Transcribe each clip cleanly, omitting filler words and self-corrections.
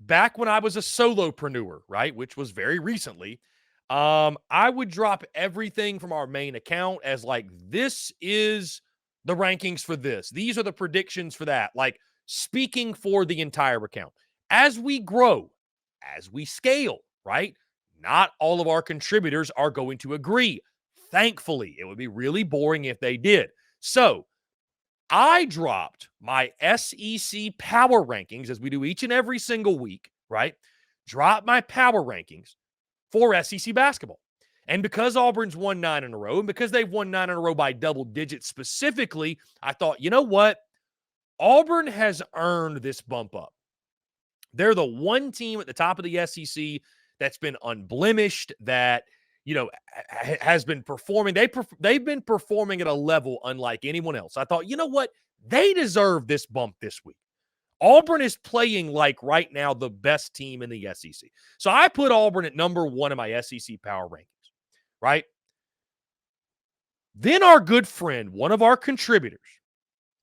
back when I was a solopreneur, right, which was very recently, I would drop everything from our main account as like, this is the rankings for this. These are the predictions for that. Like speaking for the entire account. As we grow, as we scale, right? Not all of our contributors are going to agree. Thankfully, it would be really boring if they did. So I dropped my SEC power rankings as we do each and every single week, right? Drop my power rankings for SEC basketball. And because Auburn's won 9 in a row, and because they've won 9 in a row by double digits specifically, I thought, you know what? Auburn has earned this bump up. They're the one team at the top of the SEC that's been unblemished, that, has been performing. They've been performing at a level unlike anyone else. I thought, you know what? They deserve this bump this week. Auburn is playing like right now the best team in the SEC. So I put Auburn at number 1 in my SEC power rankings, right? Then our good friend, one of our contributors,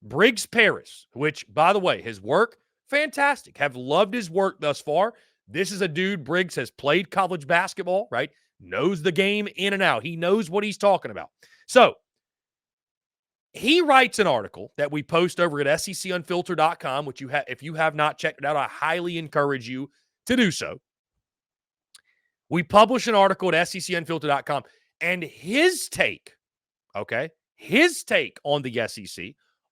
Briggs Paris, which, by the way, his work, fantastic. Have loved his work thus far. This is a dude, Briggs has played college basketball, right? Knows the game in and out. He knows what he's talking about. So he writes an article that we post over at secunfiltered.com, which if you have not checked it out, I highly encourage you to do so. We publish an article at secunfiltered.com, and his take on the SEC,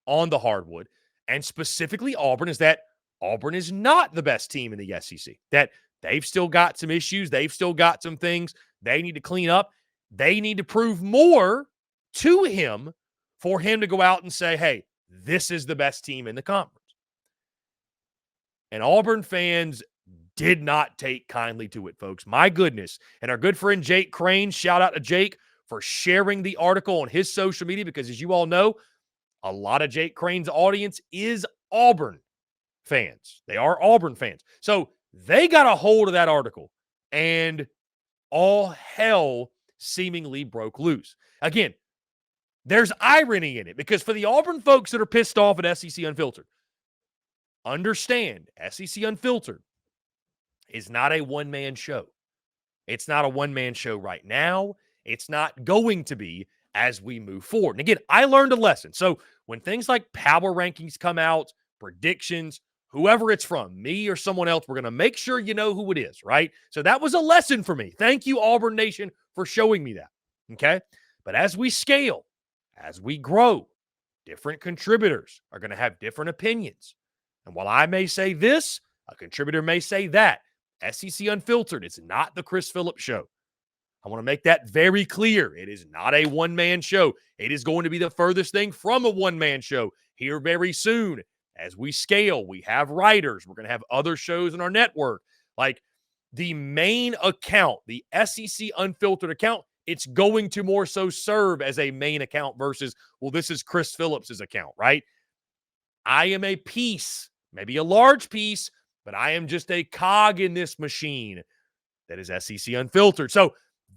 on the hardwood, and specifically Auburn, is that Auburn is not the best team in the SEC, that they've still got some issues. They've still got some things they need to clean up. They need to prove more to him for him to go out and say, hey, this is the best team in the conference. And Auburn fans did not take kindly to it, folks. My goodness. And our good friend Jake Crane, shout out to Jake for sharing the article on his social media, because as you all know, a lot of Jake Crane's audience is Auburn fans. They are Auburn fans. So they got a hold of that article, and all hell seemingly broke loose. Again, there's irony in it, because for the Auburn folks that are pissed off at SEC Unfiltered, understand SEC Unfiltered is not a one-man show. It's not a one-man show right now. It's not going to be as we move forward. And again, I learned a lesson. So when things like power rankings come out, predictions, whoever it's from, me or someone else, we're going to make sure you know who it is, right? So that was a lesson for me. Thank you, Auburn Nation, for showing me that, okay? But as we scale, as we grow, different contributors are going to have different opinions. And while I may say this, a contributor may say that. SEC Unfiltered, it's not the Chris Phillips show. I want to make that very clear. It is not a one-man show. It is going to be the furthest thing from a one-man show here very soon. As we scale, we have writers. We're going to have other shows in our network. Like the main account, the SEC Unfiltered account, it's going to more so serve as a main account versus, well, this is Chris Phillips' account, right? I am a piece, maybe a large piece, but I am just a cog in this machine that is SEC Unfiltered. So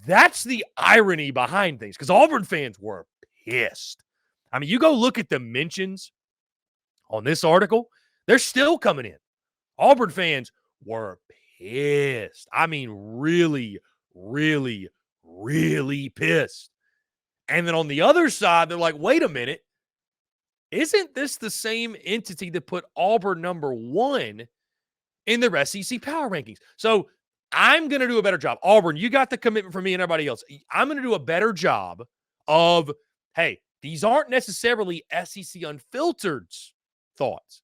that's the irony behind things, because Auburn fans were pissed. I mean, you go look at the mentions on this article, they're still coming in. Auburn fans were pissed. I mean, really, really, really pissed. And then on the other side, they're like, wait a minute. Isn't this the same entity that put Auburn number 1 in their SEC power rankings? So I'm going to do a better job. Auburn, you got the commitment from me and everybody else. I'm going to do a better job of, hey, these aren't necessarily SEC Unfiltered's thoughts.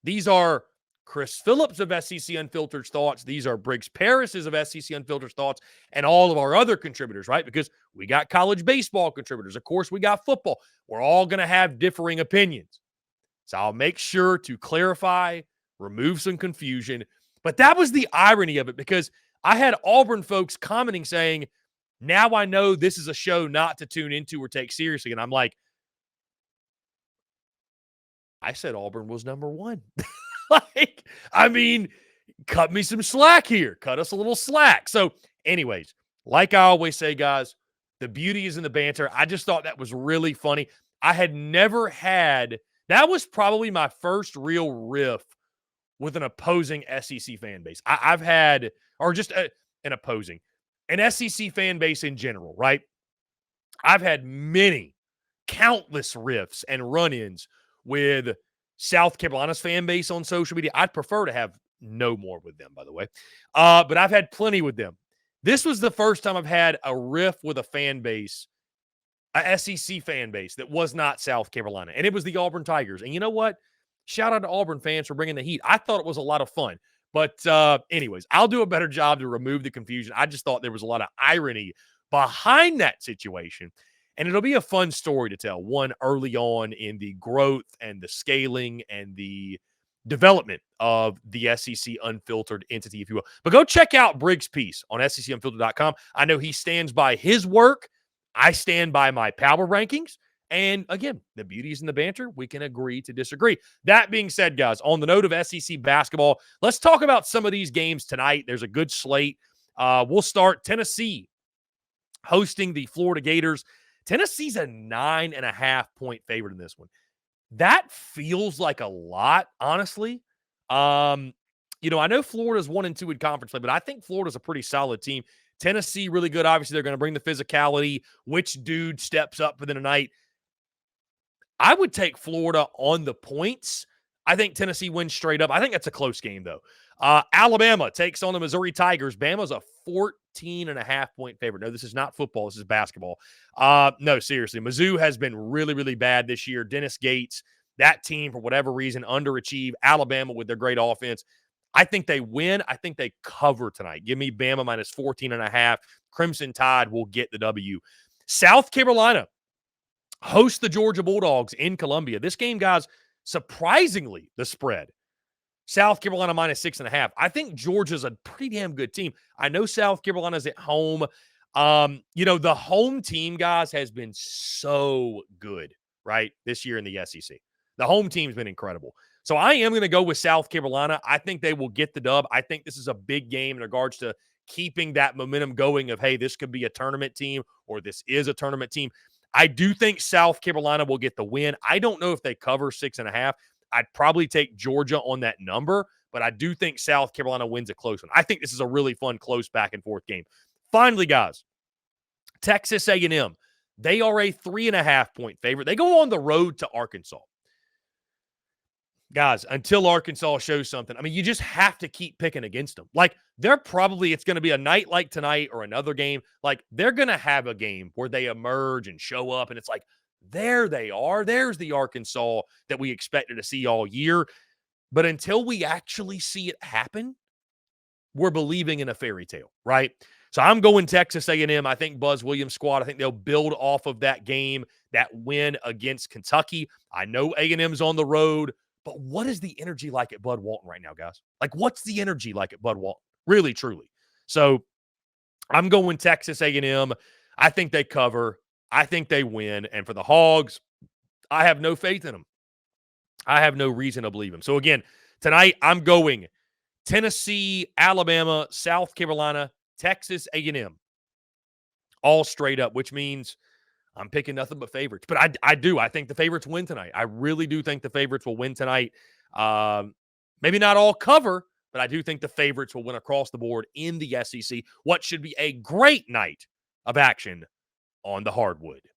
These are Chris Phillips of SEC Unfiltered's thoughts. These are Briggs Paris's of SEC Unfiltered's thoughts, and all of our other contributors, right? Because we got college baseball contributors. Of course, we got football. We're all going to have differing opinions. So I'll make sure to clarify, remove some confusion. But that was the irony of it, because I had Auburn folks commenting saying, now I know this is a show not to tune into or take seriously. And I'm like, I said Auburn was number 1. Like, I mean, cut me some slack here. Cut us a little slack. So anyways, like I always say, guys, the beauty is in the banter. I just thought that was really funny. I had never had, that was probably my first real riff with an opposing SEC fan base. I've had, or just an opposing, an SEC fan base in general, right? I've had countless riffs and run-ins with South Carolina's fan base on social media. I'd prefer to have no more with them, by the way. But I've had plenty with them. This was the first time I've had a riff with a fan base, a SEC fan base that was not South Carolina. And it was the Auburn Tigers. And you know what? Shout out to Auburn fans for bringing the heat. I thought it was a lot of fun. But anyways, I'll do a better job to remove the confusion. I just thought there was a lot of irony behind that situation. And it'll be a fun story to tell, one early on in the growth and the scaling and the development of the SEC Unfiltered entity, if you will. But go check out Briggs' piece on SECUnfiltered.com. I know he stands by his work. I stand by my power rankings. And again, the beauty is in the banter. We can agree to disagree. That being said, guys, on the note of SEC basketball, let's talk about some of these games tonight. There's a good slate. We'll start Tennessee hosting the Florida Gators. Tennessee's a 9.5-point favorite in this one. That feels like a lot, honestly. I know Florida's 1-2 in conference play, but I think Florida's a pretty solid team. Tennessee, really good. Obviously, they're going to bring the physicality. Which dude steps up for the night? I would take Florida on the points. I think Tennessee wins straight up. I think that's a close game, though. Alabama takes on the Missouri Tigers. Bama's a 14.5-point favorite. No, this is not football. This is basketball. No, seriously. Mizzou has been really, really bad this year. Dennis Gates, that team, for whatever reason, underachieved. Alabama with their great offense. I think they win. I think they cover tonight. Give me Bama minus 14.5. Crimson Tide will get the W. South Carolina host the Georgia Bulldogs in Columbia. This game, guys, surprisingly, the spread. South Carolina minus 6.5. I think Georgia's a pretty damn good team. I know South Carolina's at home. The home team, guys, has been so good, right, this year in the SEC. The home team's been incredible. So I am going to go with South Carolina. I think they will get the dub. I think this is a big game in regards to keeping that momentum going of, hey, this could be a tournament team or this is a tournament team. I do think South Carolina will get the win. I don't know if they cover 6.5. I'd probably take Georgia on that number, but I do think South Carolina wins a close one. I think this is a really fun, close back-and-forth game. Finally, guys, Texas A&M. They are a 3.5-point favorite. They go on the road to Arkansas. Guys, until Arkansas shows something, I mean, you just have to keep picking against them. Like, it's going to be a night like tonight or another game. Like, they're going to have a game where they emerge and show up, and it's like, there they are. There's the Arkansas that we expected to see all year. But until we actually see it happen, we're believing in a fairy tale, right? So I'm going Texas A&M. I think Buzz Williams' squad, I think they'll build off of that game, that win against Kentucky. I know A&M's on the road, but what is the energy like at Bud Walton right now, guys? Like, what's the energy like at Bud Walton? Really, truly. So I'm going Texas A&M. I think they cover. I think they win. And for the Hogs, I have no faith in them. I have no reason to believe them. So again, tonight I'm going Tennessee, Alabama, South Carolina, Texas A&M. All straight up, which means I'm picking nothing but favorites. But I do. I think the favorites win tonight. I really do think the favorites will win tonight. Maybe not all cover, but I do think the favorites will win across the board in the SEC. What should be a great night of action on the hardwood.